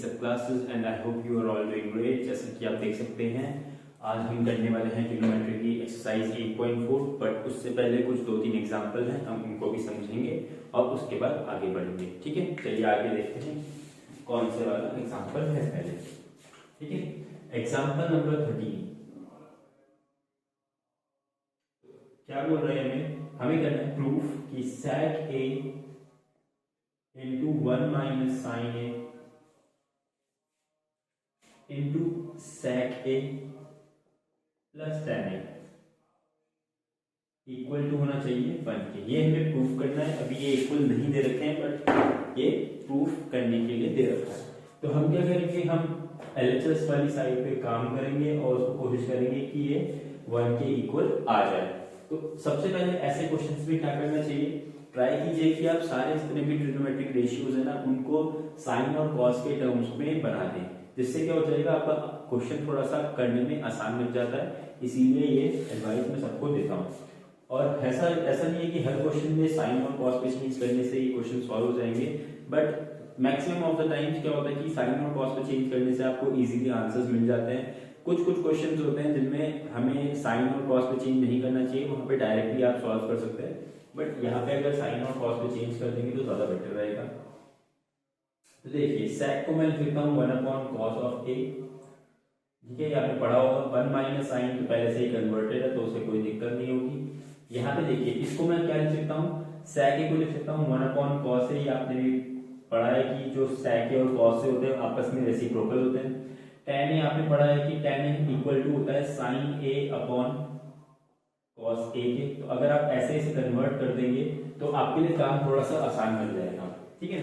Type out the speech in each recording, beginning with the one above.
सब classes and I hope you are all doing great. जैसे कि आप देख सकते हैं आज हम करने वाले हैं ट्रिग्नोमेट्री की एक्सरसाइज 8.4, बट उससे पहले कुछ 2-3 एग्जाम्पल हैं, हम उनको भी समझेंगे और उसके बाद आगे बढ़ेंगे। ठीक है, चलिए आगे देखते हैं कौन से वाला एग्जाम्पल है पहले। ठीक है, एग्जाम्पल नंबर 13 क्या बोल रहे हैं हमें करना है प्रूफ कि sec a into 1 minus sin a into sec a plus tan a equal to होना चाहिए 1 के। ये हमें प्रूफ करना है। अभी ये इक्वल नहीं दे रखे हैं बट ये प्रूफ करने के लिए दे रखा है। तो हम क्या करेंगे, हम एलएचएस वाली साइड पे काम करेंगे और उसको कोशिश करेंगे कि ये 1 के इक्वल आ जाए। तो सबसे पहले ऐसे क्वेश्चंस में क्या करना चाहिए, ट्राई कीजिए कि आप सारे जितने भी ट्रिग्नोमेट्रिक रेशियोज है ना उनको साइन और कॉस के टर्म्स में बना दें, जिससे क्या हो जाएगा आपका क्वेश्चन थोड़ा सा करने में आसान लग जाता है। इसीलिए ये एडवाइस मैं सबको देता हूँ। और ऐसा नहीं है कि हर क्वेश्चन में साइन और कॉस पे चेंज करने से ये क्वेश्चन सॉल्व हो जाएंगे, but maximum of the times क्या होता है कि साइन और कॉस पे चेंज करने से आपको इजीली आंसर्स मिल जाते हैं। कुछ क्वेश्चंस होते हैं जिनमें हमें साइन और कॉस पे चेंज नहीं करना चाहिए, वहां पे डायरेक्टली आप सॉल्व कर सकते हैं, बट यहाँ पे अगर साइन और कॉस पे चेंज कर देंगे तो ज्यादा बेटर रहेगा। तो देखिए sec को मैं लिख लेता हूँ 1/cos ऑफ a। ठीक है, यहाँ पे पढ़ा होगा 1 माइनस साइन तो पहले से ही कन्वर्टेड है तो उसे कोई दिक्कत नहीं होगी। यहाँ पे देखिए इसको मैं क्या लिख सकता हूँ, sec a को लिख सकता हूँ 1/cos a। आपने भी पढ़ा है कि जो sec a और cos a होते हैं आपस में रेसिप्रोकल होते हैं। tan a आपने पढ़ा है कि tan a इक्वल टू होता है sin a upon cos a के। तो अगर आप ऐसे कन्वर्ट कर देंगे तो आपके लिए काम थोड़ा सा आसान बन जाएगा। ठीक है,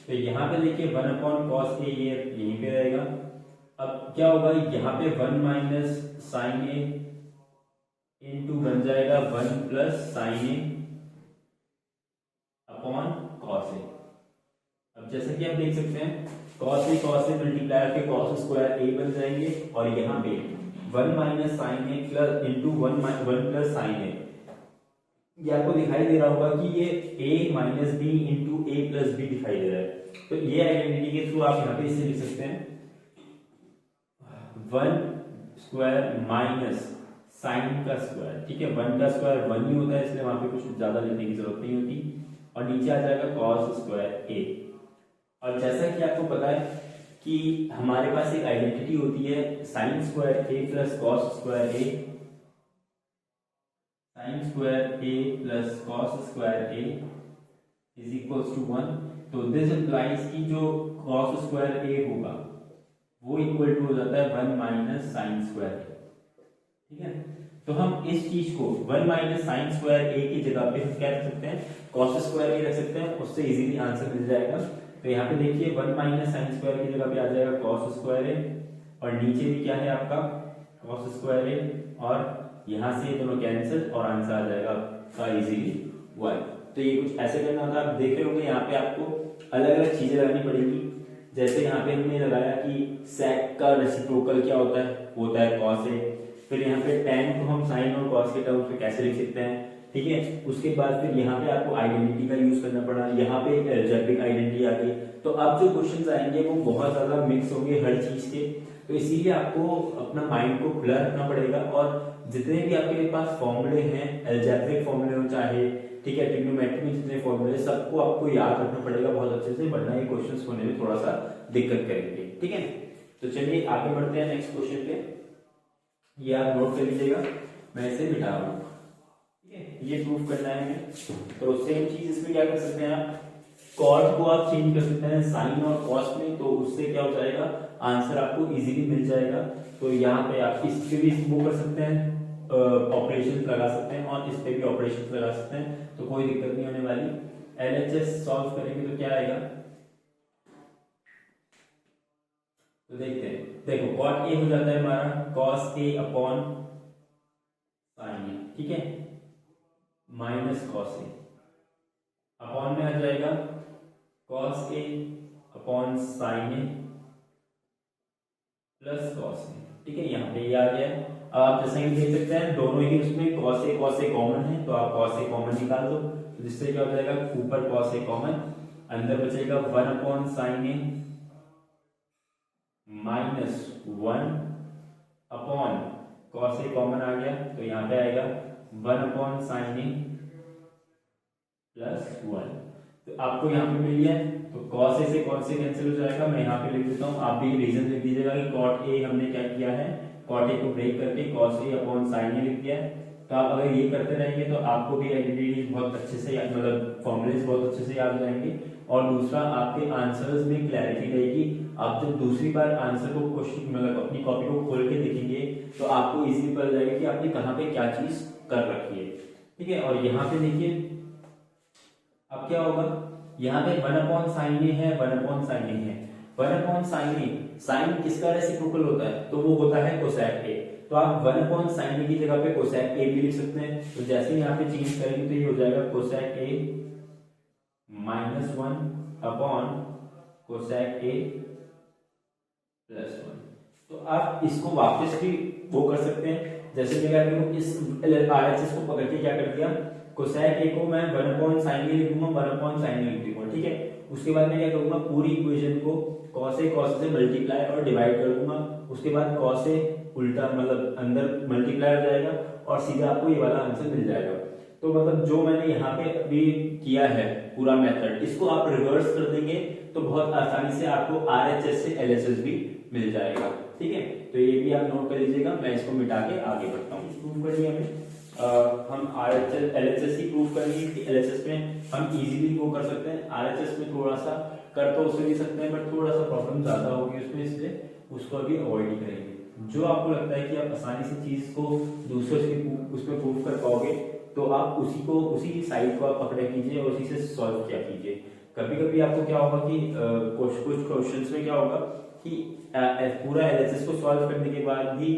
तो यहाँ पे देखिए 1/cos a ये यहीं पे रहेगा। अब क्या होगा, यहाँ पे 1 माइनस साइन a इंटू बन जाएगा 1 plus sine a upon cos a। अब जैसे कि आप देख सकते हैं cos a मल्टीप्लाई के cos स्क्वायर a बन जाएंगे और यहाँ पे 1 minus sine a plus into 1 plus sine a। ये आपको दिखाई दे रहा होगा कि ये a minus B into A plus B दिखाई दे रहा है। तो ये आइडेंटिटी के थ्रू आप यहाँ पे इसे लिख सकते हैं 1 स्क्वायर माइनस साइन का स्क्वायर। ठीक है, 1 का स्क्वायर 1 ही होता है इसलिए वहां पे कुछ ज्यादा लिखने की जरूरत नहीं होती, और नीचे आ जाएगा cos स्क्वायर a। और जैसा कि आपको पता है कि हमारे पास एक आइडेंटिटी होती है sine square a plus cos square a, sine square a plus cos square a is equals to 1। तो दिस इंप्लाइज कि जो cos स्क्वायर a होगा वो इक्वल टू हो जाता है 1 माइनस साइन स्क्वायर a। ठीक है, तो हम इस चीज को 1 माइनस साइन स्क्वायर a की जगह पे हम क्या रख सकते हैं, cos स्क्वायर a रख सकते हैं, उससे इजीली आंसर मिल जाएगा। तो यहाँ पे देखिए 1 माइनस साइन स्क्वायर की जगह पे आ जाएगा cos स्क्वायर a, और नीचे भी क्या है आपका cos स्क्वायर a, और यहाँ से ये दोनों कैंसिल और आंसर आ जाएगा आपका इजीली 1। तो ये कुछ ऐसे करना होता है। आप देख रहे होंगे यहाँ पे आपको अलग अलग चीजें लगानी पड़ेगी। जैसे यहाँ पे हमने लगाया कि sec का रेसिप्रोकल क्या होता है cos a। फिर यहाँ पे tan को हम sin और cos के टर्म्स में कैसे लिख सकते हैं। ठीक है, उसके बाद फिर यहाँ पे आपको आइडेंटिटी का यूज करना पड़ा, यहाँ पे एक अलजेब्रिक आइडेंटिटी आ गई। तो अब जो क्वेश्चंस आएंगे वो बहुत ज्यादा मिक्स होंगे हर चीज के, तो इसीलिए आपको अपना माइंड को खुला रखना पड़ेगा। और जितने भी आपके पास फॉर्मूले हैं, अलजेब्रिक फॉर्मूले हो चाहे, ठीक है, ट्रिग्नोमेट्री में जितने फॉर्मूले सबको आपको याद रखना पड़ेगा बहुत अच्छे से, वरना ये क्वेश्चंस होने में थोड़ा सा दिक्कत करेंगे। ठीक है, तो चलिए आगे बढ़ते हैं नेक्स्ट क्वेश्चन पे। ये आप नोट कर लीजिएगा, मैं इसे मिटा रहा हूँ। ठीक है, ये प्रूफ करना है हमें। तो सेम चीज इसमें क्या कर सकते हैं, आप कॉट को आप चेंज कर सकते हैं साइन और कॉस में, तो उससे क्या हो जाएगा आंसर आपको इजीली मिल जाएगा। तो यहाँ पे आप इस पे भी वो कर सकते हैं, ऑपरेशंस लगा सकते हैं, और इस पे भी ऑपरेशंस लगा सकते हैं, तो कोई दिक्कत नहीं होने वाली। एलएचएस सॉल्व करेंगे तो क्या आएगा, तो देखते हैं। देखो cot a हो जाता है हमारा cos a upon sine a। ठीक है, माइनस cos a अपॉन में आ जाएगा cos a upon sine a plus cos a। ठीक है, यहाँ पे ये आ गया। अब आप जैसे ही देख सकते हैं दोनों ही उसमें cos a कॉमन है, तो आप cos a कॉमन निकाल दो, तो जिससे क्या हो जाएगा ऊपर cos a कॉमन, अंदर बचेगा 1 upon sine a -1 upon cos A common आ गया तो यहाँ पे आएगा 1 अपॉन साइन ए प्लस 1। तो आपको यहाँ पे मिल गया तो कॉस ए से कॉस ए कैंसिल हो जाएगा। मैं यहाँ पे लिख देता हूँ, आप भी रीजन लिख दीजिएगा कि कॉट ए हमने क्या किया है, कॉट ए को ब्रेक करके कॉस ए अपॉन साइन ए लिख दिया है। तो आप अगर ये करते रहेंगे तो आपको भी आइडेंटिटीज बहुत अच्छे से मतलब फॉर्मूलेज बहुत अच्छे से याद हो जाएंगे। और दूसरा आपके आंसर्स में क्लैरिटी रहेगी। आप जब दूसरी बार आंसर को क्वेश्चन मतलब अपनी कॉपी को खोल के देखेंगे तो आपको इजीली पता जाएगा कि आपने कहाँ पे क्या चीज कर रखी है। ठीक है, और यहाँ पे देखिए अब क्या होगा, यहाँ पे 1 अपॉन साइन ए है, 1 अपॉन साइन ए है। 1 अपॉन साइन ए, साइन किसका रेसिप्रोकल होता है, तो वो होता है कोसेक ए। तो आप 1 अपॉन साइन ए की जगह पे कोसेक ए भी लिख सकते हैं। तो जैसे ही यहाँ पे चेंज करेंगे तो ये हो जाएगा कोसेक ए -1 अपॉन कोसेक ए +1। तो आप इसको वापस भी वो कर सकते हैं। जैसे मैं क्या करूँ, इस RHS को पकड़ के क्या कर दिया, कोसेक ए को मैं 1 अपॉन साइन ए लिख दूंगा, 1 अपॉन साइन ए लिख दूंगा। ठीक है, उसके बाद मैं क्या करूंगा, पूरी इक्वेशन को कॉस ए से मल्टीप्लाई और डिवाइड कर दूंगा। उसके बाद कॉस ए उल्टा मतलब अंदर मल्टीप्लाई हो जाएगा और सीधा आपको ये वाला आंसर मिल जाएगा। तो मतलब जो मैंने यहाँ पे अभी किया है पूरा मेथड, इसको आप रिवर्स कर देंगे तो बहुत आसानी से आपको RHS से LHS भी मिल जाएगा। ठीक है, तो ये भी आप नोट कर लीजिएगा। मैं इसको मिटा के आगे बढ़ता हूँ। प्रूव करनी है हमें हम RHS LHS ही प्रूव करेंगे कि LHS में हम इजीली वो कर सकते हैं। RHS में थोड़ा सा कर तो उसे भी सकते हैं बट थोड़ा सा प्रॉब्लम ज्यादा होगी उसमें, इसलिए उसको अभी अवॉइड ही करेंगे। जो आपको लगता है कि आप आसानी से चीज को दूसरों से उसमें प्रूव कर पाओगे तो आप उसी साइड को आप पकड़े कीजिए और उसी से सॉल्व किया कीजिए। कभी कभी आपको क्या होगा कि कुछ क्वेश्चंस में क्या होगा कि पूरा LHS को सॉल्व करने के बाद भी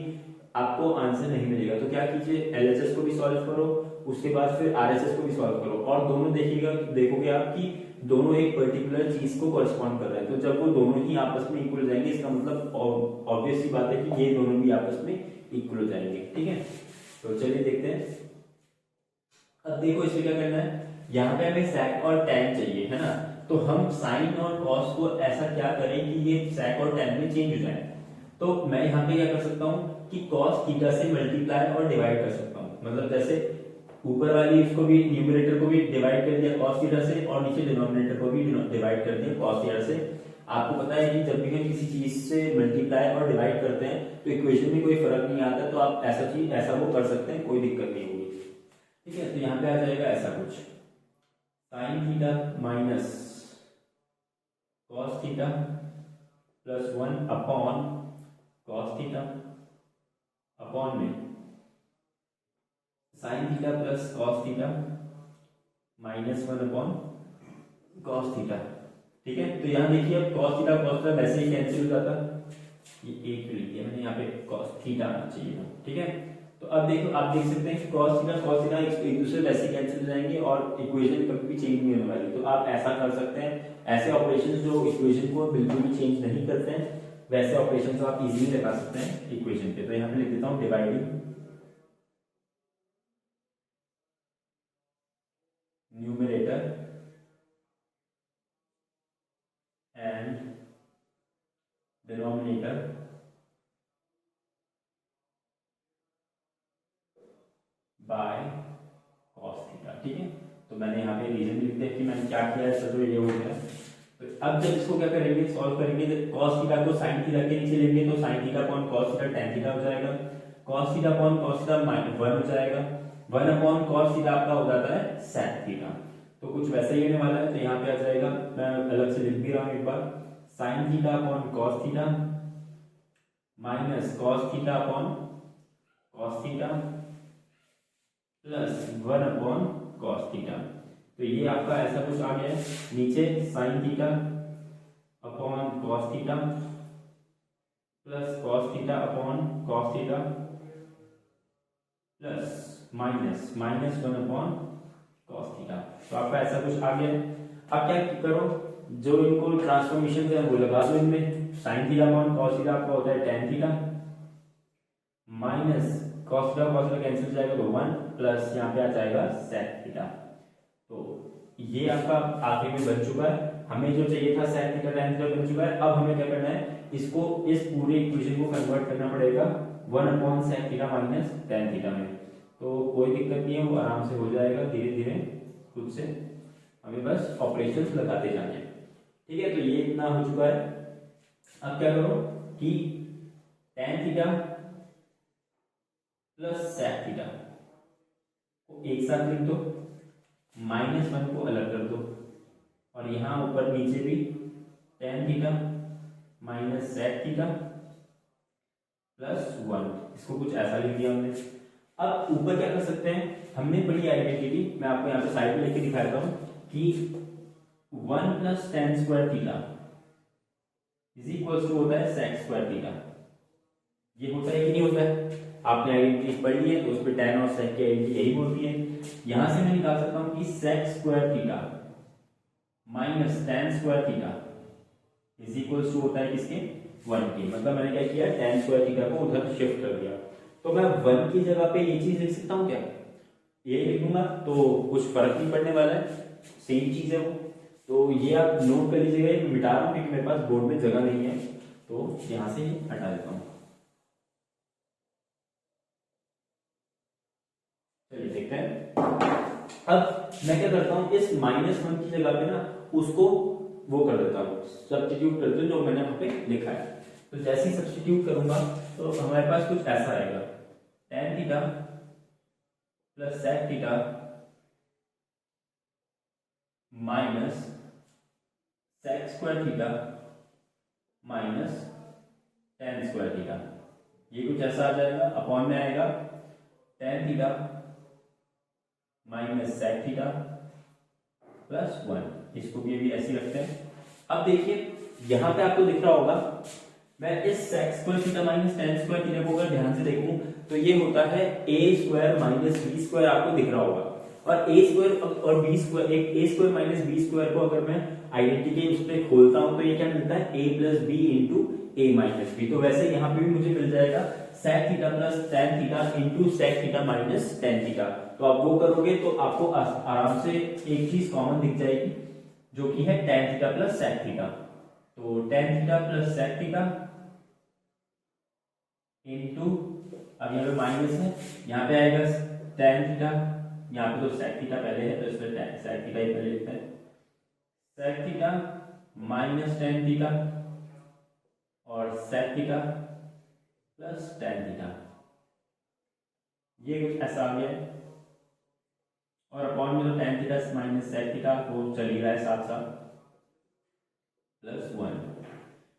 आपको आंसर नहीं मिलेगा। तो क्या कीजिए, LHS को भी सॉल्व करो, उसके बाद फिर RHS को भी सॉल्व करो और दोनों देखोगे आप कि दोनों एक पर्टिकुलर चीज को कॉरेस्पॉन्ड कर रहे हैं। तो जब वो दोनों ही आपस में इक्वल हो जाएंगे, इसका मतलब ऑब्वियस सी बात है कि ये दोनों भी आपस में इक्वल हो जाएंगे। ठीक है, तो चलिए देखते हैं। अब देखो इसमें क्या करना है, यहाँ पे हमें sec और tan चाहिए, है ना। तो हम sin और cos को ऐसा क्या करें कि ये sec और tan में चेंज हो जाए। तो मैं यहाँ पे क्या कर सकता हूँ कि cos थीटा से मल्टीप्लाई और डिवाइड कर सकता हूँ। मतलब जैसे ऊपर वाली इसको भी न्यूमरेटर को भी डिवाइड कर दिया cos थीटा से और नीचे डिनोमिनेटर को भी डिवाइड कर दिया cos थीटा से। आपको पता है कि जब भी हम किसी चीज से मल्टीप्लाई और डिवाइड करते हैं तो इक्वेशन में कोई फर्क नहीं आता। तो आप ऐसा वो कर सकते हैं, कोई दिक्कत नहीं होगी। ठीक है, तो यहाँ पे आ जाएगा ऐसा कुछ, sine theta minus cos theta +1 upon cos theta upon में sine theta plus cos theta -1 upon cos theta. ठीक है, तो यहाँ देखिए अब कॉस थीटा वैसे ही कैंसिल हो जाता, ये एक लिख दिया मैंने, यहाँ पे कॉस थीटा आना चाहिए। ठीक है, तो अब देखो आप देख सकते हैं कि cos थीटा एक दूसरे वैसे कैंसिल हो जाएंगे और इक्वेशन कभी भी चेंज नहीं होने वाली। तो आप ऐसा कर सकते हैं, ऐसे ऑपरेशंस जो इक्वेशन को बिल्कुल भी चेंज नहीं करते हैं वैसे ऑपरेशंस आप इजीली लगा सकते हैं इक्वेशन पे। तो यहाँ पे लिख देता हूँ dividing numerator and denominator by cos theta. ठीक है, तो मैंने यहाँ पे रीजन लिख दिया कि मैंने क्या किया है, तो ये हो गया। तो अब जब इसको क्या करेंगे, सॉल्व करेंगे, तो cos थीटा को sin थीटा के नीचे लेंगे तो sin theta upon cos theta tan theta हो जाएगा। cos theta upon cos theta -1 हो जाएगा। 1 अपॉन cos थीटा आपका हो जाता है sec थीटा। तो कुछ वैसे ही होने वाला है। तो यहाँ पे आ जाएगा, मैं अलग से लिख भी रहा हूँ एक बार, sin theta upon cos theta minus cos theta upon cos theta +1 upon cos theta. तो ये आपका ऐसा कुछ आ गया है। नीचे sin theta upon cos theta plus cos theta upon cos theta plus -1 upon cos theta. तो आपका ऐसा कुछ आ गया। अब क्या करो, जो इनको ट्रांसफॉर्मेशन है वो लगा दो इनमें। sin theta upon cos theta आपका होता है tan theta minus cos theta cancel हो जाएगा तो 1 प्लस यहाँ पे आ जाएगा sec थीटा। तो ये आपका आखिरी में बन चुका है। हमें जो चाहिए था sec थीटा tan थीटा बन चुका है। अब हमें क्या करना है, इसको इस पूरे इक्वेशन को कन्वर्ट करना पड़ेगा 1/sec theta minus tan theta में। तो कोई दिक्कत नहीं है, वो आराम से हो जाएगा धीरे धीरे खुद से, हमें बस ऑपरेशंस लगाते जाने हैं। ठीक है, तो ये इतना हो चुका है। अब क्या करो कि tan theta plus sec theta को एक साथ लिख दो, -1 को अलग कर दो, और यहाँ ऊपर नीचे भी tan theta minus sec theta plus 1, इसको कुछ ऐसा लिख दिया हमने। अब ऊपर क्या कर सकते हैं, हमने पढ़ी आइडेंटिटी, मैं आपको यहाँ पे साइड में लिख के दिखाता हूँ कि 1 plus tan square theta is equal to होता है sec स्क्वायर थीटा। ये होता है कि नहीं होता है, आपने आइडेंटिटी पढ़ ली है तो उस पर tan और sec की आइडेंटिटी यही बोलती है। यहां से मैं निकाल सकता हूं कि sec square theta minus tan square theta is equal to होता है किसके, 1 के। मतलब मैंने क्या किया, tan स्क्वायर थीटा को उधर शिफ्ट कर दिया। तो मैं 1 की जगह पे ये चीज लिख सकता हूँ क्या, ये लिखूंगा तो कुछ फर्क नहीं पड़ने वाला है, सेम चीज है वो। तो ये आप नोट कर लीजिएगा, ये मिटा रहा हूँ क्योंकि मेरे पास बोर्ड में जगह नहीं है, तो यहां से हटा देता हूँ। चलिए देखते हैं। अब मैं क्या करता हूँ, इस -1 की जगह पे ना उसको वो कर देता हूँ, सब्स्टिट्यूट कर देता हूँ जो मैंने वहां पे लिखा है। तो जैसे ही सब्स्टिट्यूट करूंगा तो हमारे पास कुछ ऐसा आएगा, tan theta plus sec theta minus sec square theta minus tan square theta, ये कुछ ऐसा आ जाएगा। अपॉन में आएगा tan theta minus sec theta plus 1, इसको भी ऐसे ही रखते हैं। अब देखिए यहां पे आपको दिख रहा होगा, मैं इस sec square theta minus tan square theta को अगर ध्यान से देखूं तो ये होता है a square minus b square, आपको दिख रहा होगा। और a स्क्वायर और b स्क्वायर, एक a square minus b square को अगर मैं आइडेंटिटी के उस पर खोलता हूं तो ये क्या मिलता है, a plus B into a minus B. तो वैसे यहाँ पे भी मुझे मिल जाएगा sec theta plus tan theta into sec theta minus tan theta. तो आप वो करोगे तो आपको आराम से एक चीज कॉमन दिख जाएगी जो कि है tan theta plus sec theta. तो tan theta plus sec theta into, अब यहाँ पे माइनस है, यहाँ पे आएगा tan थीटा, यहाँ पे तो sec थीटा पहले है तो इसमें sec थीटा ही पहले लिखते हैं, sec theta minus tan theta और sec theta plus tan theta, ये कुछ ऐसा आ गया है। और अपॉन में तो tan theta minus sec theta को चल ही रहा है साथ साथ, प्लस 1।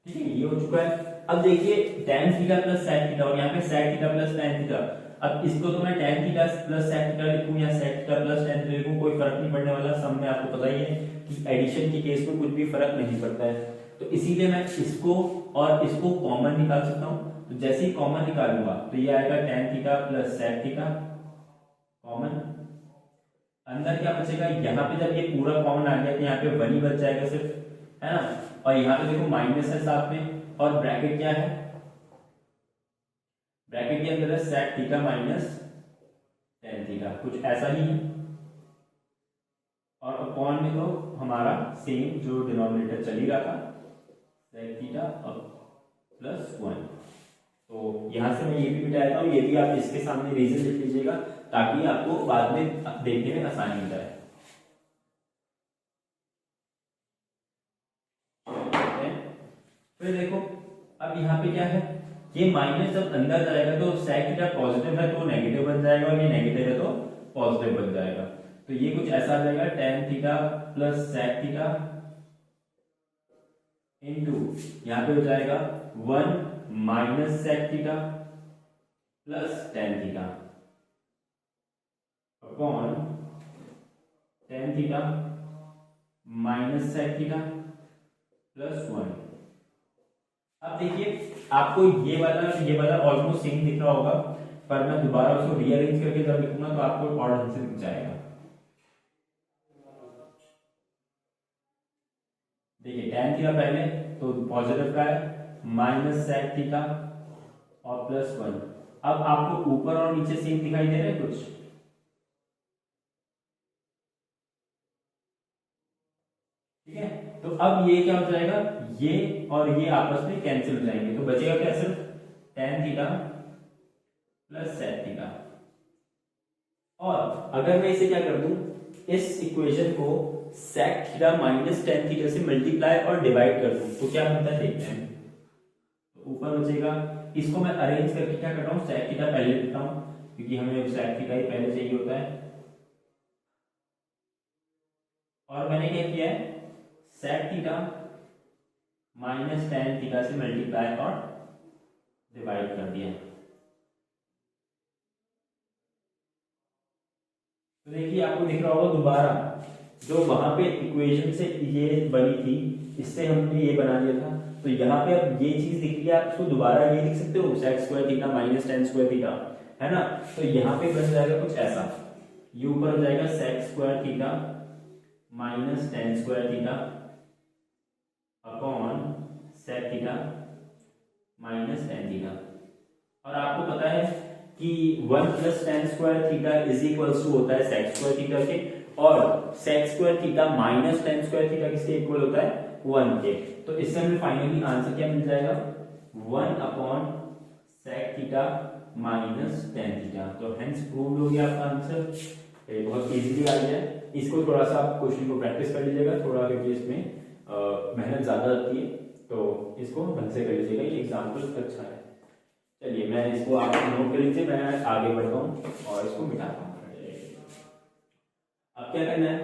ठीक है, ये हो चुका है। अब देखिए tan theta plus sec theta और यहाँ पे sec theta plus tan theta, अब इसको तो मैं tan theta plus sec theta लिखूं या sec theta plus tan theta लिखूं, कोई फर्क नहीं पड़ने वाला। सब में आपको पता ही है कि एडिशन के केस में कुछ भी फर्क नहीं पड़ता है, तो इसीलिए मैं इसको और इसको कॉमन निकाल सकता हूं। तो जैसे ही कॉमन निकालूंगा तो ये आएगा tan theta plus sec theta common, अंदर क्या बचेगा, यहाँ पे जब ये पूरा कॉमन आ गया तो यहाँ पे 1 ही बच जाएगा सिर्फ, है ना। और यहाँ पे देखो माइनस है साथ में, और ब्रैकेट क्या है, ब्रैकेट के अंदर है sec theta minus tan theta, कुछ ऐसा ही है। और अपॉन में तो हमारा सेम जो डिनोमिनेटर चल ही रहा था, sec थीटा प्लस 1। तो यहां से मैं ये भी मिटाता हूं, ये भी आप इसके सामने रीजन लिख लीजिएगा ताकि आपको बाद में देखने में आसानी हो जाए। फिर देखो अब यहाँ पे क्या है, ये माइनस जब अंदर जाएगा तो sec थीटा पॉजिटिव है तो नेगेटिव बन जाएगा, और ये नेगेटिव है तो पॉजिटिव बन जाएगा। तो ये कुछ ऐसा आ जाएगा tan theta plus sec theta into यहाँ पे हो जाएगा 1 minus sec theta plus tan theta upon tan theta minus sec theta plus 1। अब देखिए आपको ये वाला ऑलमोस्ट सेम दिख रहा होगा, पर मैं दोबारा उसको रीअरेंज करके जब लिखूंगा तो आपको और ढंग से दिख जाएगा। देखिए tan थीटा पहले तो पॉजिटिव का है, माइनस sec थीटा और प्लस 1। अब आपको ऊपर और नीचे सेम दिखाई दे रहा है कुछ, ठीक है। तो अब ये क्या हो जाएगा, ये और ये आपस में कैंसिल हो जाएंगे, तो बचेगा क्या, सिर्फ tan theta plus sec theta. और अगर मैं इसे क्या कर दूं, इस इक्वेशन को sec theta minus tan theta से मल्टीप्लाई और डिवाइड कर दूं, तो क्या बनता है देखते हैं। तो ऊपर बचेगा, इसको मैं अरेंज करके क्या कर रहा हूँ, sec थीटा पहले लिखता हूँ क्योंकि हमें sec थीटा ही पहले चाहिए होता है। और मैंने क्या किया है, sec theta minus tan theta से मल्टीप्लाई और डिवाइड कर दिया। तो देखिए आपको दिख रहा होगा दोबारा, जो वहां पे इक्वेशन से ये बनी थी, इससे हमने ये बना लिया था, तो यहाँ पे अब ये चीज दिख रही है, आप इसको दोबारा ये लिख सकते हो sec square theta minus tan square theta, है ना। तो यहाँ पे बन जाएगा कुछ ऐसा, ये ऊपर हो जाएगा sec square theta minus tan square theta upon sec theta minus tan theta. और आपको पता है कि 1 plus tan square theta is equals to होता है sec स्क्वायर थीटा के, और sec square theta minus tan square theta किसके इक्वल होता है, 1 के। तो इससे हमें फाइनली आंसर क्या मिल जाएगा, 1 upon sec theta minus tan theta. तो हेंस प्रूव्ड हो गया आपका आंसर। ये बहुत इजीली आ गया है, इसको थोड़ा सा आप क्वेश्चन को प्रैक्टिस कर लीजिएगा थोड़ा, क्योंकि इसमें मेहनत ज्यादा लगती है, तो इसको ढंग से कर लीजिएगा, ये एग्जाम्पल अच्छा है। चलिए मैं इसको आप नोट कर लीजिए, मैं आगे बढ़ता हूँ और इसको मिटाता हूँ। अब क्या करना है,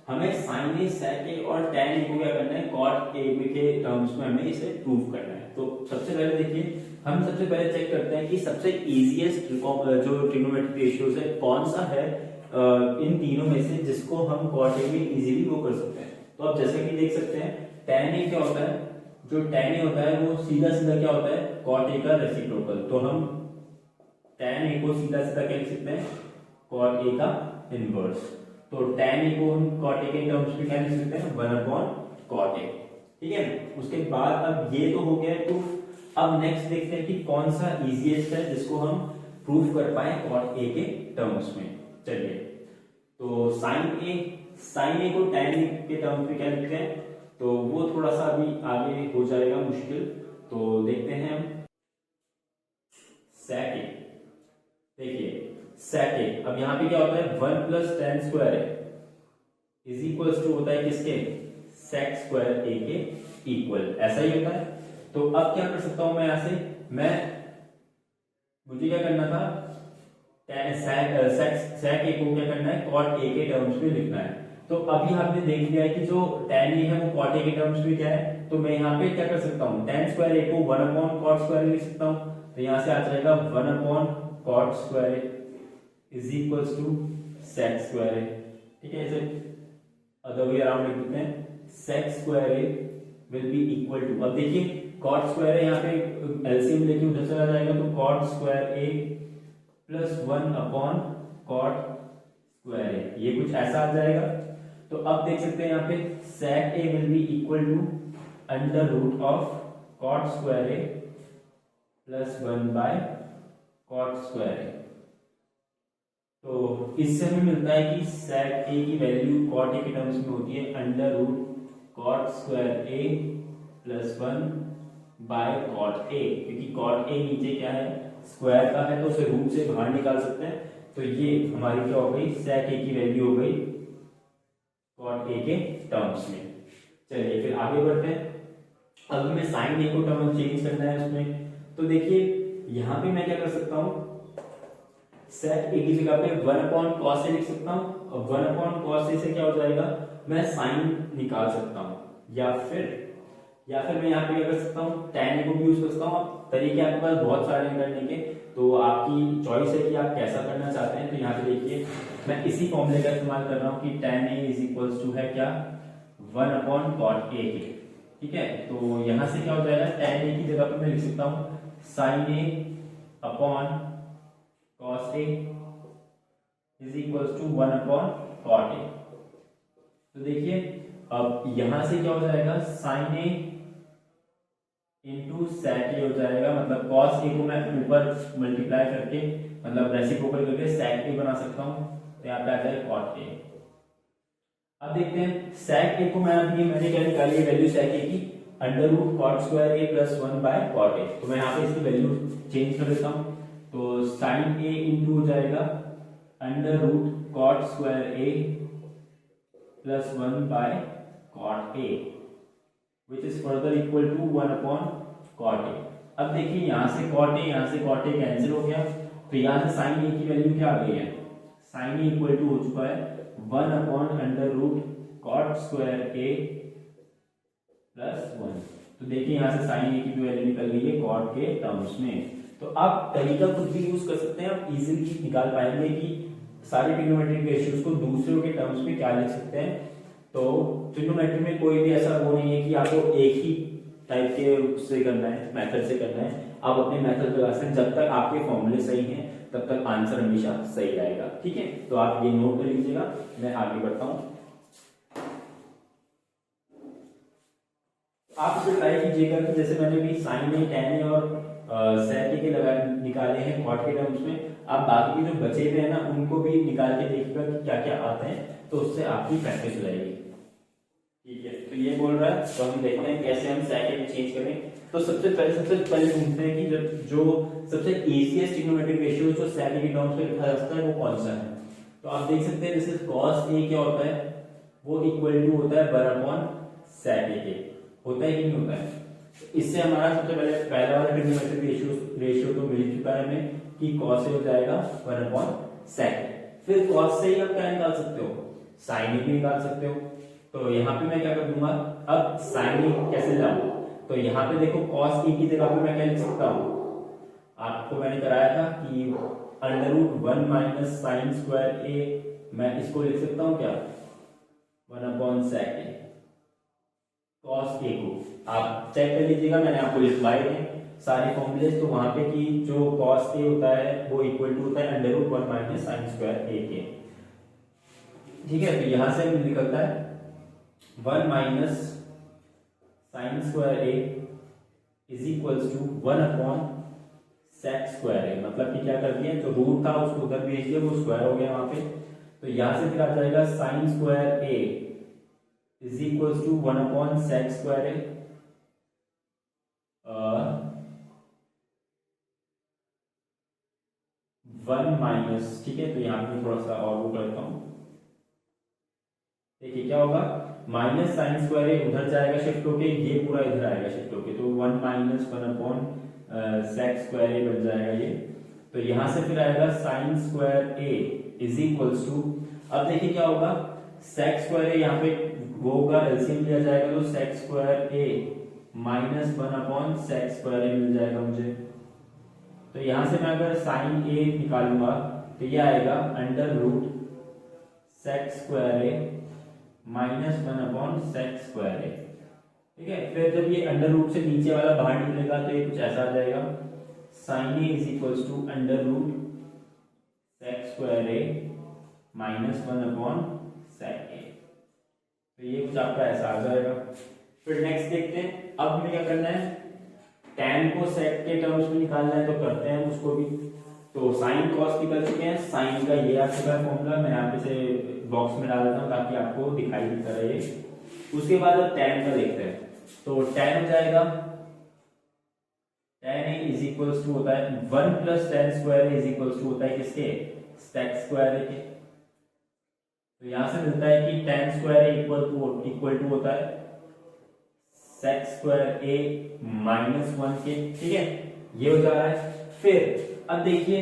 हमें sin a sec a और tan a को क्या करना है, cot a के टर्म्स में हमें इसे प्रूव करना है। तो सबसे पहले देखिए, हम सबसे पहले चेक करते हैं कि सबसे इजीएस्ट जो ट्रिग्नोमेट्रिक रेशियोज है कौन सा है इन तीनों में से जिसको हम cot a में इजीली वो कर सकते हैं। तो आप जैसे कि देख सकते हैं, tan a क्या होता है, जो tan a होता है वो सीधा सीधा क्या होता है, cot a का रेसिप्रोकल। तो हम tan a को सीधा सीधा क्या लिख सकते हैं, cot a का इनवर्स। तो tan a को हम cot a के टर्म्स में क्या लिख सकते हैं, 1 अपॉन cot a, ठीक है। उसके बाद अब ये तो हो गया प्रूफ, अब नेक्स्ट देखते हैं कि कौन सा इजीएस्ट है जिसको हम प्रूफ कर पाए cot a के टर्म्स में। चलिए, तो sin a को tan a के टर्म्स में क्या लिखते हैं, तो वो थोड़ा सा अभी आगे हो जाएगा मुश्किल, तो देखते हैं हम। sec a, देखिए sec a, अब यहाँ पे क्या होता है, 1 plus tan square a is equals to होता है किसके, sec स्क्वायर a के इक्वल, ऐसा ही होता है। तो अब क्या कर सकता हूं मैं यहाँ से, मुझे क्या करना था, sec a को क्या करना है, cot a के टर्म्स में लिखना है। तो अभी आपने देख लिया है कि जो tan a है वो cot a के टर्म्स में क्या है, तो मैं यहाँ पे क्या कर सकता हूँ, tan स्क्वायर a को 1 अपॉन cot स्क्वायर लिख सकता हूँ, तो यहाँ से आ जाएगा 1 upon cot square is equals to sec square a, ठीक है। इसे अदर वे अराउंड लिख देते हैं, sec square a will be equal to, अब देखिए cot स्क्वायर यहाँ पे एलसीएम लेके उधर चला जाएगा, तो cot square a plus 1 upon cot square a, ये कुछ ऐसा आ जाएगा। तो अब देख सकते हैं यहाँ पे sec a will be equal to under root of cot square a plus 1 by cot square a। तो इससे हमें मिलता है कि sec a की वैल्यू cot a के टर्म्स में होती है under root cot square a plus 1 by cot a, क्योंकि cot a नीचे क्या है, स्क्वायर का है, तो उसे रूट से बाहर निकाल सकते हैं। तो ये हमारी क्या हो गई, sec a की वैल्यू हो गई cot a के टर्म्स में। चलिए फिर आगे बढ़ते हैं, अब हमें sin a को टर्म चेंज करना है उसमें। तो देखिए यहाँ पे मैं क्या कर सकता हूँ, sec a की जगह पे 1 अपॉन cos a लिख सकता हूँ, और 1 अपॉन cos a से क्या हो जाएगा, मैं sin निकाल सकता हूँ, या फिर मैं यहाँ पे क्या कर सकता हूँ, tan a को भी यूज कर सकता हूँ। अब तरीके आपके पास बहुत सारे हैं करने के, तो आपकी चॉइस है कि आप कैसा करना चाहते हैं। तो यहाँ पे देखिए मैं इसी फॉर्मूले का इस्तेमाल कर रहा हूँ कि tan a is equals to है क्या, 1 अपॉन cot a के, ठीक है। तो यहाँ से क्या हो जाएगा, tan a की जगह पे मैं लिख सकता हूँ sin a upon cos a is equals to 1 upon cot a। तो देखिए अब यहां से क्या हो जाएगा, sin a into sec a हो जाएगा, मतलब cos a को मैं ऊपर मल्टीप्लाई करके मतलब रेसिप्रोकल करके sec a बना सकता हूं, तो यहाँ पे आ जाएगा cot a। अब देखते हैं sec a को मैंने क्या निकाली है वैल्यू sec a की under root cot square A plus 1 by cot a. तो मैं यहाँ पे इसकी वैल्यू चेंज कर देता हूँ। तो साइन ए इंटू हो जाएगा under root cot square A plus 1 by cot a which is further equal to 1 upon cot a. अब देखिए यहाँ से कॉट ए कैंसिल हो गया, तो यहाँ से साइन ए की वैल्यू क्या आ गई है, साइन ए इक्वल टू हो चुका है 1 upon under root cot square ए प्लस 1। तो देखिए यहाँ से साइन ए की वैल्यू निकल गई है कॉट के टर्म्स में। तो आप तरीका कुछ भी यूज कर सकते हैं, आप इजीली निकाल पाएंगे कि सारे ट्रिग्नोमेट्रिक रेशियोज को दूसरों के टर्म्स में क्या लिख सकते हैं। तो ट्रिग्नोमेट्री में कोई भी ऐसा वो नहीं है कि आपको एक ही टाइप के उससे करना है, मेथड से करना है। आप अपने मेथड पे लगा सकते हैं, जब तक आपके फॉर्मूले सही हैं तब तक आंसर हमेशा सही आएगा। ठीक है, तो आप ये नोट कर लीजिएगा, मैं आगे बढ़ता हूँ। आप इसे ट्राई कीजिएगा कि जैसे मैंने भी साइन ए, टेन ए और सेक ए के लगा निकाले हैं कॉट के टर्म्स में, आप बाकी जो बचे हुए हैं ना उनको भी निकाल के देखिएगा कि क्या क्या आते हैं, तो उससे आपकी प्रैक्टिस हो जाएगी। ठीक है, तो ये बोल रहा है, तो हम देखते हैं कैसे हम सेक ए चेंज करें। तो सबसे पहले ढूंढते हैं कि जो सबसे इजीएस्ट ट्रिग्नोमेट्रिक रेशियो जो सेक ए के टर्म्स में लिखा जा सकता है वो कौन सा है। तो आप देख सकते हैं जैसे कॉस ए क्या होता है, वो इक्वल टू होता है 1 अपॉन सेक ए के, होता है कि नहीं होता है। तो इससे हमारा सबसे पहला वाला ट्रिग्नोमेट्रिक रेशियो तो मिल चुका है हमें कि cos ए हो जाएगा 1 अपॉन सेक। फिर cos से ही आप क्या निकाल सकते हो, sin ए भी निकाल सकते हो। तो यहाँ पे मैं क्या कर दूंगा, अब sin ए कैसे लाऊं, तो यहाँ पे देखो cos ए की जगह पे मैं क्या लिख सकता हूँ, आपको मैंने कराया था कि under root 1 minus sine square A, मैं इसको लिख सकता हूँ क्या 1 upon sec A. Cos A को आप चेक कर लीजिएगा, मैंने आपको लिखवाए हैं सारे फॉर्मूले, तो वहां पे कि जो कॉस ए होता है वो इक्वल टू होता है under root 1 minus sine square A के। ठीक है, तो यहां से निकलता है 1 minus sine square A is equals to 1 upon sec square A. मतलब कि क्या कर दिया, जो रूट था उसको उधर भेज दिया, वो स्क्वायर हो गया वहां पे। तो यहां से फिर आ जाएगा sign square A is equals to 1 upon sec square a 1 minus, ठीक है, तो यहाँ पे थोड़ा सा और वो करता हूँ। देखिए क्या होगा, माइनस साइन स्क्वायर ए उधर जाएगा शिफ्ट होके, ये पूरा इधर आएगा शिफ्ट होके, तो 1 minus 1 upon sec square a बन जाएगा ये। तो यहाँ से फिर आएगा sine square A is equals to, अब देखिए क्या होगा, सेक स्क्वायर ए यहाँ पे वो होगा, एलसीएम लिया जाएगा तो सेक square A minus 1 upon sec square ए मिल जाएगा मुझे। तो यहां से मैं अगर साइन ए निकालूंगा तो ये आएगा under root sec square A minus 1 upon sec square ए। ठीक है, फिर जब ये अंडर रूट से नीचे वाला बाहर निकलेगा तो ये कुछ ऐसा आ जाएगा, sine A is equals to under root sec square A minus 1 upon sec A. तो ये कुछ आपका ऐसा आ जाएगा। फिर नेक्स्ट देखते हैं, अब हमें क्या करना है, tan को sec के टर्म्स में निकालना है, तो करते हैं उसको भी। तो sin cos निकल चुके हैं, sin का ये आ चुका है फॉर्मूला, मैं यहाँ पे से बॉक्स में डाल देता हूँ ताकि आपको दिखाई देता रहे। उसके बाद अब tan का देखते हैं, तो tan हो जाएगा tan a is equals to होता है 1 plus tan square is equals to होता है किसके, sec स्क्वायर के। तो यहां से मिलता है कि tan स्क्वायर इक्वल टू होता है sec स्क्वायर a माइनस 1 के। ठीक है, ये हो जा रहा है। फिर अब देखिए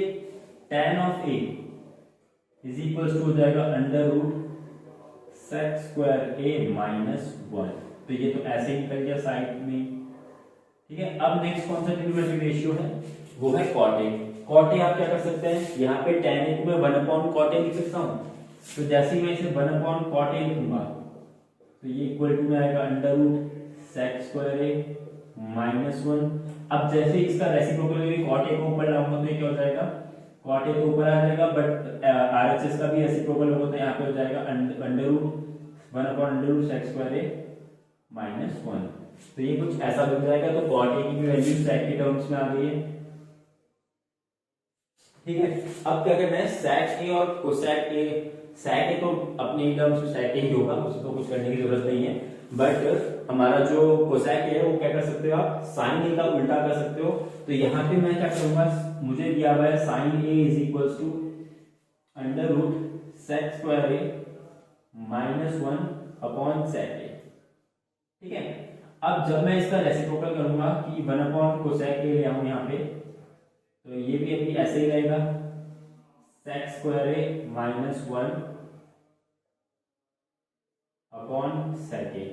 tan of a is equal to हो जाएगा under root sec square a minus 1। तो ये तो ऐसे ही निकल गया साइड में। ठीक है, अब नेक्स्ट कौन सा ट्रिग्नोमेट्रिक रेशियो है, वो है cot a। cot a आप क्या कर सकते हैं, यहाँ पे tan a को मैं 1 अपॉन cot a लिख सकता हूँ। तो जैसे ही मैं इसे 1 अपॉन cot a लिखूंगा तो ये इक्वल टू में आएगा under root sec square A minus 1। अब जैसे इसका रेसिप्रोकल cot a को ऊपर लाऊंगा तो ये क्या हो जाएगा, cot a तो ऊपर आ जाएगा, बट RHS का भी रेसिप्रोकल होगा तो यहाँ पे हो जाएगा under root 1 upon under root sec square A minus 1। तो ये कुछ ऐसा बन जाएगा। तो cot a की भी वैल्यू सेक के टर्म्स में आ गई है। ठीक है, अब क्या करना है, sec a और cosec a, sec a तो अपने टर्म्स में sec a ही होगा, उसको तो कुछ करने की जरूरत नहीं है, बट हमारा जो cosec a है वो क्या कर सकते हो आप, sin a का उल्टा कर सकते हो। तो यहाँ पे मैं क्या करूंगा, मुझे दिया हुआ है sin a is equals to under root sec square a minus 1 upon sec a। ठीक है, अब जब मैं इसका रेसिप्रोकल करूंगा कि 1 अपॉन कोसेक a ले आऊं यहाँ पे, तो ये भी अभी ऐसे ही रहेगा, sec square a minus 1 upon sec a।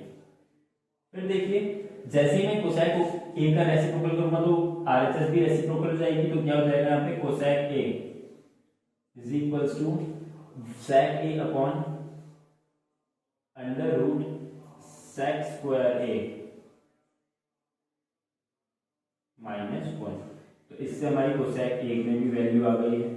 फिर देखिए जैसे ही मैं कोसेक a का रेसिप्रोकल करूंगा तो RHS भी रेसिप्रोकल हो जाएगी, तो क्या हो जाएगा यहाँ पे, cosec a is equals to sec a upon under root sec square a minus 1। तो इससे हमारी कोसेक a में भी वैल्यू आ गई है।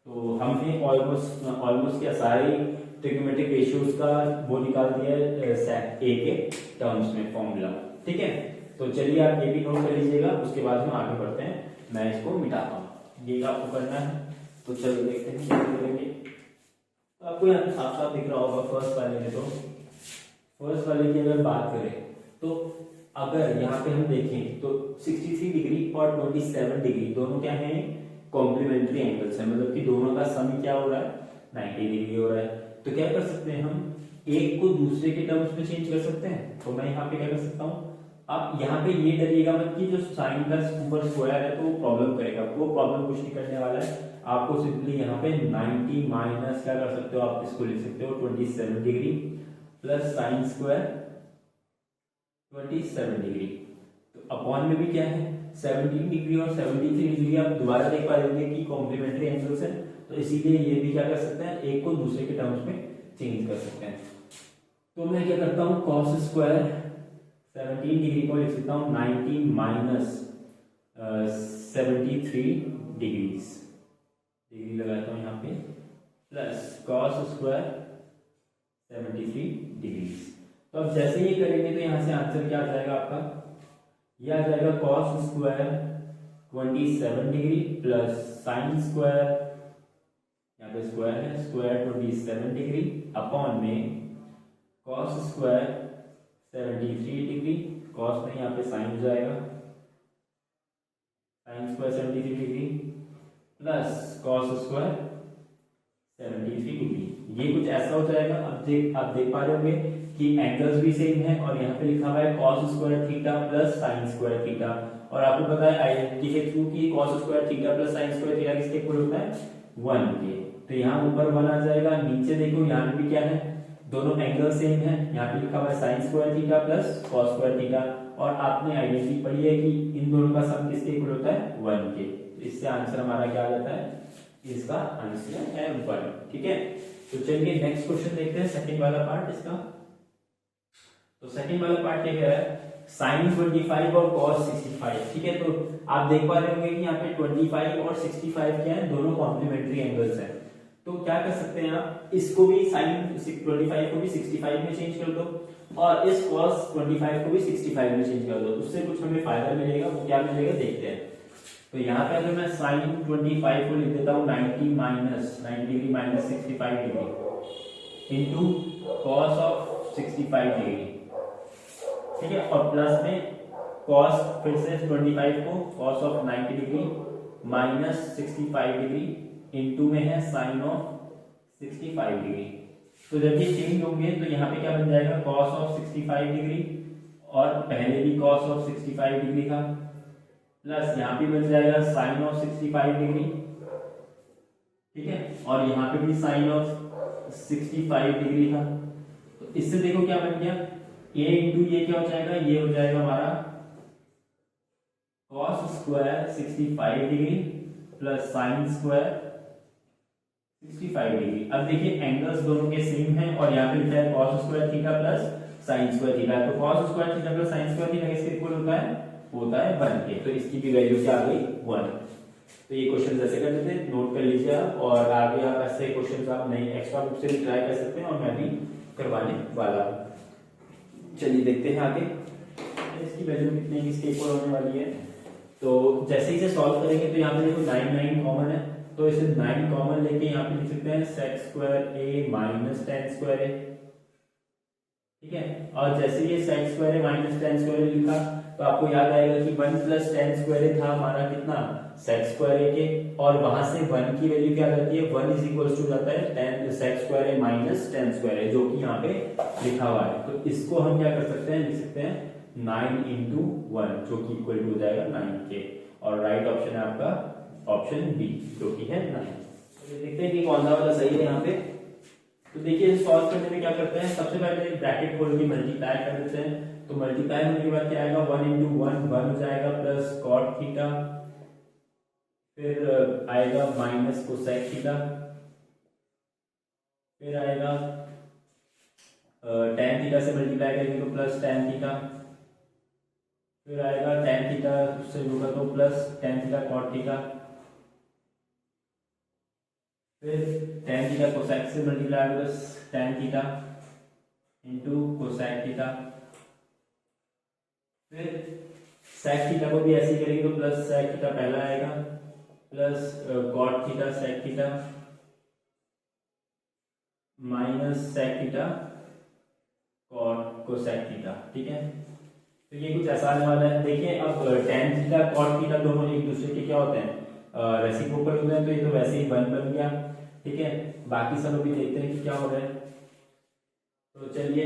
तो हमने ऑलमोस्ट क्या सारे ट्रिग्नोमेट्रिक रेशियोज का वो निकाल दिया है sec a के टर्म्स में फॉर्मूला। ठीक है, तो चलिए आप ये भी नोट कर लीजिएगा, उसके बाद हम आगे बढ़ते हैं, मैं इसको मिटाता हूँ, ये आपको करना है। तो चलो देखते हैं क्या करेंगे। तो आपको यहाँ साफ साफ दिख रहा होगा फर्स्ट वाले में, तो फर्स्ट वाले की अगर बात करें तो अगर यहाँ पे हम देखें तो 63 डिग्री और 27 डिग्री दोनों क्या हैं, कॉम्प्लीमेंट्री एंगल्स हैं, मतलब कि दोनों का सम क्या हो रहा है, 90 डिग्री हो रहा है। तो क्या कर सकते हैं हम, एक को दूसरे के टर्म्स में चेंज कर सकते हैं। तो मैं यहाँ पे क्या कर सकता हूँ, आप यहाँ पे ये डरिएगा मत कि जो साइन का ऊपर स्क्वायर है तो वो प्रॉब्लम करेगा, वो प्रॉब्लम कुछ नहीं करने वाला है। आपको सिंपली यहाँ पे 90 माइनस क्या कर सकते हो, आप इसको लिख सकते हो 27 degree plus sine square 27 degree. तो अपॉन में भी क्या है, 17 डिग्री और 73 डिग्री आप दोबारा देख पाएंगे कि कॉम्प्लीमेंट्री एंगल्स हैं, तो इसीलिए ये भी क्या कर सकते हैं, एक को दूसरे के टर्म्स में चेंज कर सकते हैं। तो मैं क्या करता हूँ, कॉस स्क्वायर 17 डिग्री को लिख सकता हूँ 90 माइनस 73 डिग्री लगाता हूँ यहाँ पे, प्लस कॉस स्क्वायर 73 डिग्री। तो अब जैसे ही करेंगे तो यहाँ से आंसर क्या आ जाएगा आपका, ये आ जाएगा cos square 27 degree plus sine square, यहाँ पे स्क्वायर है, स्क्वायर 27 डिग्री अपॉन में कॉस स्क्वायर 73 डिग्री, कॉस में यहाँ पे साइन हो जाएगा, sine square 73 degree plus cos square 73 degree. ये कुछ ऐसा हो जाएगा। अब आप देख पा रहे होंगे कि एंगल्स भी सेम है और यहाँ पे लिखा हुआ है cos square theta plus sine square theta, और आपको पता है आइडेंटिटी के थ्रू कि cos square theta plus sine square theta किसके इक्वल होता है, 1 के। तो यहाँ ऊपर 1 आ जाएगा, नीचे देखो यहाँ पे भी क्या है, दोनों एंगल सेम है, यहाँ पे लिखा हुआ है sine square theta plus cos square theta, और आपने आइडेंटिटी पढ़ी है कि इन दोनों का सम किसके इक्वल होता है, 1 के। इससे आंसर हमारा क्या आ जाता है, इसका आंसर है 1। ठीक है, तो चलिए नेक्स्ट क्वेश्चन देखते हैं, सेकंड वाला पार्ट इसका। तो सेकंड वाला पार्ट ये कह रहा है साइन 25 और cos 65। ठीक है, तो आप देख पा रहे होंगे कि यहाँ पे 25 और 65 क्या है, दोनों कॉम्प्लीमेंट्री एंगल्स हैं। तो क्या कर सकते हैं आप, इसको भी साइन 25 को भी 65 में चेंज कर दो और इस cos 25 को भी 65 में चेंज कर दो, उससे कुछ हमें फायदा मिलेगा। वो क्या मिलेगा देखते हैं। तो यहाँ पे अगर मैं साइन 25 को लिख देता हूँ 90 degree minus 65 degree into cos of 65 degree. ठीक है, और प्लस में कॉस फिर से 25 को cos of 90 degree minus 65 degree into में है साइन ऑफ 65 डिग्री। तो जब ये चेंज होंगे तो यहाँ पे क्या बन जाएगा, कॉस ऑफ 65 डिग्री, और पहले भी कॉस ऑफ 65 डिग्री था, प्लस यहाँ पे बन जाएगा साइन ऑफ 65 डिग्री। ठीक है, और यहाँ पे भी साइन ऑफ 65 डिग्री था। तो इससे देखो क्या बन गया, a इंटू ये क्या हो जाएगा, ये हो जाएगा हमारा cos square 65 degree plus sine square 65 degree. अब देखिए एंगल्स दोनों के सेम हैं और यहाँ पे लिखा है cos square theta plus sine square theta. तो cos square theta plus sine square theta किसके इक्वल होता है 1 के। तो इसकी भी वैल्यू क्या आ गई 1। तो ये क्वेश्चन ऐसे कर लेते हैं, नोट कर लीजिए आप, और आगे आप ऐसे क्वेश्चन आप नई एक्स्ट्रा बुक से भी ट्राई कर सकते हैं और मैं भी करवाने वाला हूँ। चलिए देखते हैं आगे इसकी वैल्यू कितने इसके इक्वल होने वाली है। तो जैसे ही इसे सॉल्व करेंगे तो यहाँ पे देखो 9 कॉमन है, तो इसे 9 कॉमन लेके यहाँ पे लिख सकते हैं सेक square A minus ten square ए, ठीक है। और जैसे ये सेक square A minus ten square ए लिखा तो आपको याद आएगा कि 1 प्लस टेन स्क्वायर ए था हमारा कितना सेक स्क्वायर ए के, और वहां से 1 की वैल्यू क्या जाती है 1 इज इक्वल टू जाता है ten sec square A minus ten square ए, जो कि यहाँ पे लिखा हुआ है। तो इसको हम क्या कर सकते हैं, लिख सकते हैं 9 इंटू 1 जो कि इक्वल टू हो जाएगा 9 के, और राइट ऑप्शन है आपका ऑप्शन बी जो कि है 9। तो देखते हैं कि कौन सा वाला सही है यहाँ पे। तो देखिए सॉल्व करने में क्या करते हैं, सबसे पहले ब्रैकेट खोल के मल्टीप्लाई कर देते हैं। तो मल्टीप्लाई होने के बाद क्या आएगा 1 इंटू 1 1 हो जाएगा प्लस कॉट थीटा, फिर आएगा माइनस कोसेक थीटा, फिर आएगा टेन थीटा से मल्टीप्लाई करेंगे तो प्लस टेन थीटा, फिर आएगा टेन थीटा उससे होगा तो plus tan theta cot theta, फिर टेन थीटा कोसेक से multiply plus tan theta into cosec theta, फिर सेक थीटा को भी ऐसे ही करेंगे तो प्लस सेक थीटा पहला आएगा plus cot theta sec theta minus sec theta cot cosec theta, ठीक है। तो ये कुछ ऐसा आने वाला है। देखिए अब टेन थीटा कॉट थीटा दोनों एक दूसरे के क्या होते हैं रेसिप्रोकल होते हैं, तो ये तो वैसे ही 1 बन गया, ठीक है। बाकी सब अभी देखते हैं कि क्या हो रहा है। तो चलिए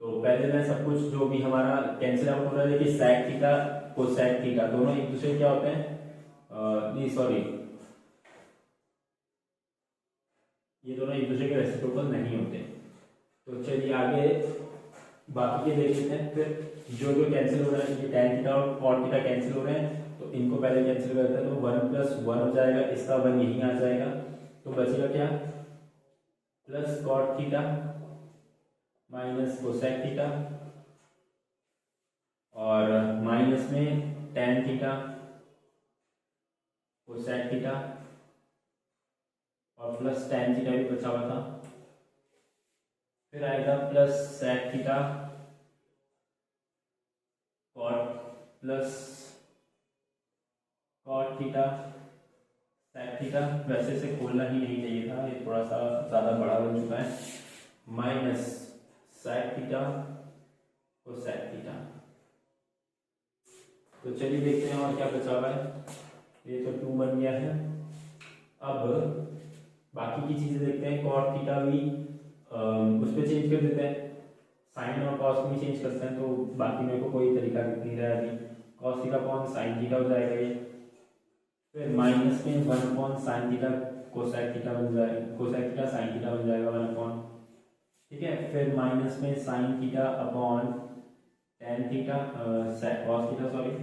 तो पहले मैं सब कुछ जो भी हमारा कैंसिल आउट हो रहा है, देखिए सेक थीटा कोसेक थीटा दोनों एक दूसरे क्या होते हैं नहीं सॉरी ये दोनों एक दूसरे के रेसिप्रोकल नहीं होते। तो चलिए आगे बाकी के देख लेते हैं। फिर जो जो कैंसिल हो रहा है, ये टेन थीटा और कॉट थीटा कैंसिल हो रहे हैं, तो इनको पहले कैंसिल करते हैं। तो 1 प्लस 1 हो जाएगा, इसका 1 यहीं आ जाएगा, तो बचेगा क्या plus cot theta minus cosec theta और माइनस में टेन थीटा कोसेक थीटा और प्लस टेन थीटा भी बचा हुआ था, फिर आएगा plus sec theta cot plus cot theta sec theta, वैसे से खोलना ही नहीं चाहिए था, ये थोड़ा सा ज़्यादा बड़ा बन चुका है, minus sec theta cosec theta. तो चलिए देखते हैं और क्या बचा हुआ है। ये तो 2 बन गया है। अब बाकी की चीज़ें देखते हैं। कॉट थीटा भी उस पर चेंज कर देते हैं, साइन और कॉस को भी चेंज करते हैं, तो बाकी मेरे को कोई तरीका नहीं रहा अभी। Cos theta upon sine theta हो जाएगा ये, फिर माइनस में 1 upon sine theta cosec theta बन जाएगा, कोसेक थीटा साइन थीटा बन जाएगा 1 अपॉन, ठीक है। फिर माइनस में sine theta upon tan theta cos theta sorry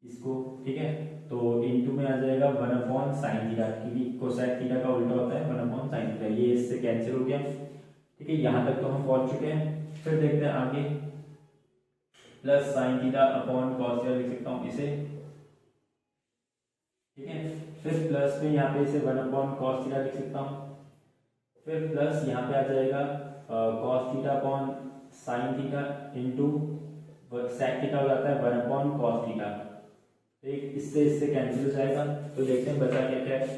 इसको, ठीक है। तो इनटू में आ जाएगा 1 अपॉन साइन थीटा, क्योंकि कोसेक थीटा का उल्टा होता है 1 अपॉन साइन थीटा, ये इससे कैंसिल हो गया, ठीक है। यहाँ तक तो हम पहुंच चुके हैं। फिर देखते हैं आगे, plus sine theta upon cos theta लिख सकता हूँ इसे, ठीक है। फिर प्लस में यहाँ पे इसे 1 अपॉन कॉस थीटा लिख सकता हूँ, फिर प्लस यहाँ पे आ जाएगा cos theta upon sine theta into sec theta हो जाता है 1 अपॉन कॉस थीटा, एक इससे कैंसिल हो जाएगा। तो देखते हैं बचा क्या क्या है।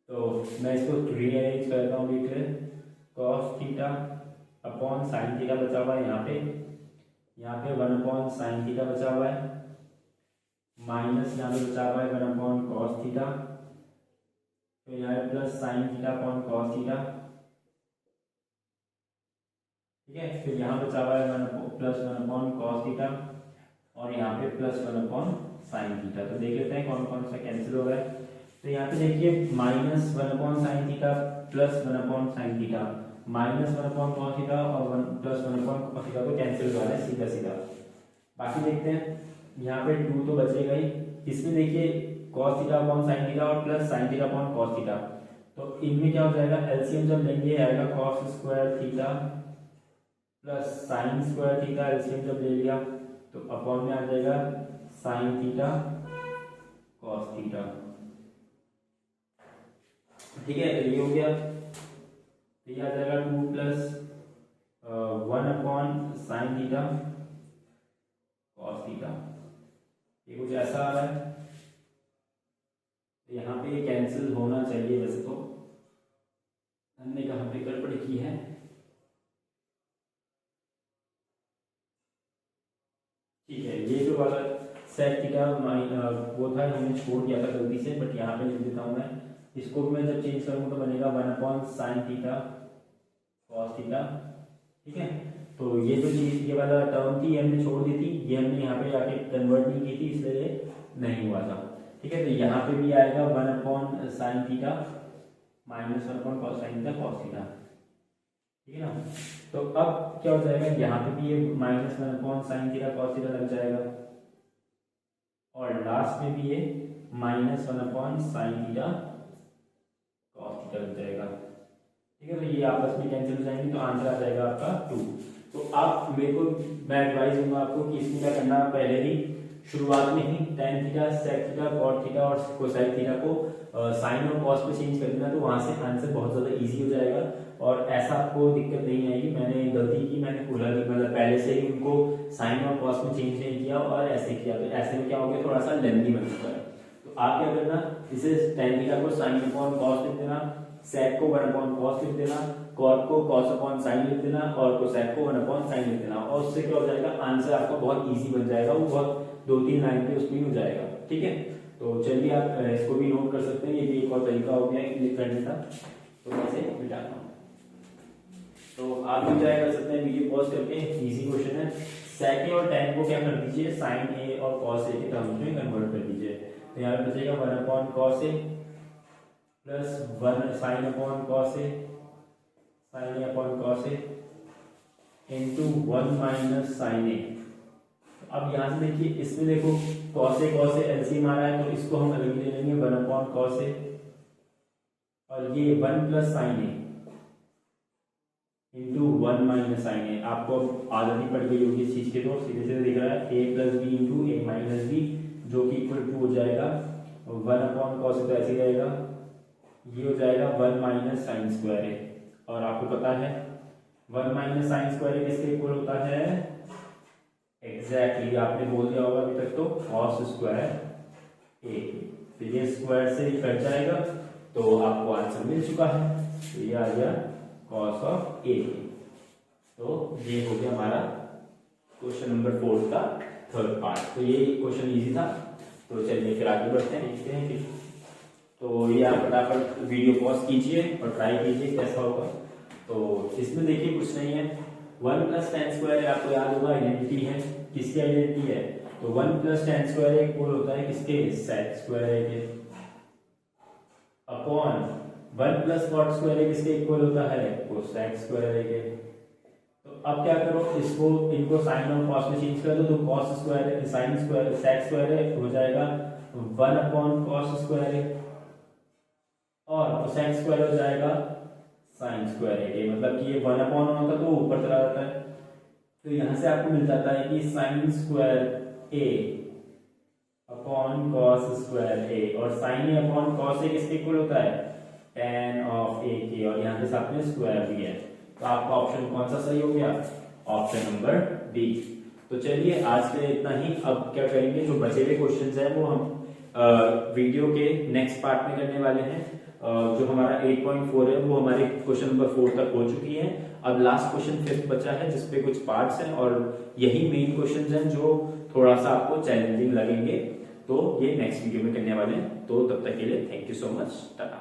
तो मैं इसको रीअरेंज करता हूँ, देख रहे cos theta upon sine theta बचा हुआ है यहाँ पे 1 अपॉन साइन थीटा बचा हुआ है, माइनस यहाँ पे बचा हुआ है 1 अपॉन कॉस थीटा, फिर यहाँ पे plus sine theta upon cos theta, ठीक है। फिर यहाँ बचा हुआ है प्लस 1 अपॉन कॉस थीटा और यहाँ पे प्लस 1 अपॉन साइन थीटा। तो देख लेते हैं कौन कौन सा कैंसिल हो रहा है। तो यहाँ पे देखिए minus 1 upon sine theta plus 1 upon sine theta, minus 1 upon cos theta और प्लस 1 अपॉन कॉस थीटा तो कैंसिल हो रहा है सीधा सीधा। बाकी देखते हैं, यहाँ पे 2 तो बचेगा ही, इसमें देखिए cos theta upon sine theta और plus sine theta upon cos theta, तो इनमें क्या हो जाएगा एलसीएम जब लेंगे आएगा cos square theta plus sine square theta, LCM जब ले लिया तो अपॉन में आ जाएगा साइन थीटा कॉस थीटा, ठीक है। तो ये हो गया, तो ये आ जाएगा 2 plus 1 upon sine theta cos theta, ये कुछ ऐसा आ रहा है, यहाँ पे कैंसिल होना चाहिए वैसे तो, हमने कहाँ पे गड़बड़ की है। ठीक है, ये जो वाला सेक थीटा वो था, हमने छोड़ दिया था गलती से, बट यहाँ पे लिख देता हूँ मैं। इसको भी मैं जब चेंज करूँगा तो बनेगा 1/sin थीटा cos थीटा। ठीक है, तो ये जो चीज ये वाला टर्म थी ये हमने छोड़ दी थी, ये हमने यहाँ पे जाके कन्वर्ट नहीं की थी, इसलिए ये नहीं हुआ था। ठीक है, तो यहाँ पे भी आएगा 1/sin theta minus 1/cos theta cos theta. ठीक है ना, तो अब क्या हो जाएगा, यहाँ पे भी ये minus 1/sin theta cos theta लग जाएगा, और लास्ट में भी ये minus 1/sin theta cos theta लग जाएगा। ठीक है, तो ये आपस में कैंसिल हो जाएंगे, तो आंसर आ जाएगा आपका 2। तो आप मेरे को, मैं एडवाइस दूंगा आपको कि इसमें क्या करना, पहले ही शुरुआत में ही tan theta sec theta cot theta और cosec थीटा को साइन और कॉस में चेंज कर देना, तो वहां से आंसर बहुत ज्यादा इजी हो जाएगा और ऐसा आपको दिक्कत नहीं आएगी। मैंने गलती की, मैंने खुला मतलब पहले से ही उनको साइन और कॉस में चेंज नहीं किया और ऐसे किया, तो ऐसे में क्या हो गया, थोड़ा सा लेंथी बन चुका है। तो आप क्या करना, इसे tan थीटा को साइन अपॉन कॉस लिख देना, sec को 1/cos लिख देना, cot को cos/sin लिख देना और cosec को 1/sin लिख देना, और उससे क्या हो जाएगा, आंसर आपका बहुत इजी बन जाएगा, वो बहुत 2-3 लाइन पे उसमें हो जाएगा। ठीक है, तो चलिए आप इसको भी नोट कर सकते हैं, ये भी एक और तरीका हो गया है करने का। तो मैं इसे मिटाता हूँ, तो आप भी ट्राई कर सकते हैं वीडियो पॉज करके, इजी क्वेश्चन है। sec a और tan को क्या कर दीजिए, sin a और cos a के टर्म्स में कन्वर्ट कर दीजिए, तो यहाँ पे बचेगा 1/cos a plus 1 sin/cos a sin a/cos a into 1 minus sin a। अब यहाँ से देखिए, इसमें देखो cos a एलसीएम आ रहा है, तो इसको हम अलग ले लेंगे 1/cos a, और ये 1 plus sin a into 1 minus sin a। आपको आदत ही पड़ गई होगी इस चीज के, तो सीधे सीधे दिख रहा है a plus B into a minus b, जो कि इक्वल टू हो जाएगा 1/cos a, तो ऐसे रहेगा, ये हो जाएगा 1 माइनस साइन स्क्वायर ए। और आपको पता है 1 माइनस साइन स्क्वायर ए किसके इक्वल होता है, एग्जैक्टली आपने बोल दिया होगा अभी तक, तो cos स्क्वायर ए। फिर ये स्क्वायर से ही कट जाएगा, तो आपको आंसर मिल चुका है, तो ये आ गया cos ऑफ ए। तो ये हो गया हमारा क्वेश्चन नंबर 4 का थर्ड पार्ट। तो ये क्वेश्चन इजी था, तो चलिए फिर आगे बढ़ते हैं, देखते हैं फिर। तो ये आप फटाफट वीडियो पॉज कीजिए और ट्राई कीजिए कैसा होगा। तो इसमें देखिए कुछ नहीं है, 1 प्लस tan स्क्वायर आपको याद होगा आइडेंटिटी है, किसकी आइडेंटिटी है, तो 1 प्लस tan स्क्वायर इक्वल होता है किसके, sec स्क्वायर के, अपॉन 1 प्लस cot स्क्वायर किसके इक्वल होता है, cosec स्क्वायर के। तो अब क्या करो, इसको इनको साइन और कॉस में चेंज कर दो, तो cos square sine square sec square हो जाएगा 1/cos स्क्वायर, और cosec स्क्वायर हो जाएगा साइन स्क्वायर के, मतलब कि ये 1/1 होता तो ऊपर चला जाता है, तो यहां से आपको मिल जाता है कि sign square a upon cos square a, और sin a upon cos a किसके इक्वल होता है, tan ऑफ a के, और यहाँ पे साथ में स्क्वायर भी है, तो आपका ऑप्शन कौन सा सही हो गया, ऑप्शन नंबर बी। तो चलिए आज के इतना ही, अब क्या करेंगे, जो बचे हुए क्वेश्चंस हैं वो हम वीडियो के नेक्स्ट पार्ट में करने वाले हैं। जो हमारा 8.4 है वो हमारे क्वेश्चन नंबर 4 तक हो चुकी है, अब लास्ट क्वेश्चन 5th बचा है जिसपे कुछ पार्ट्स हैं, और यही मेन क्वेश्चंस हैं जो थोड़ा सा आपको चैलेंजिंग लगेंगे, तो ये नेक्स्ट वीडियो में करने वाले हैं। तो तब तक के लिए thank you so much, Tata.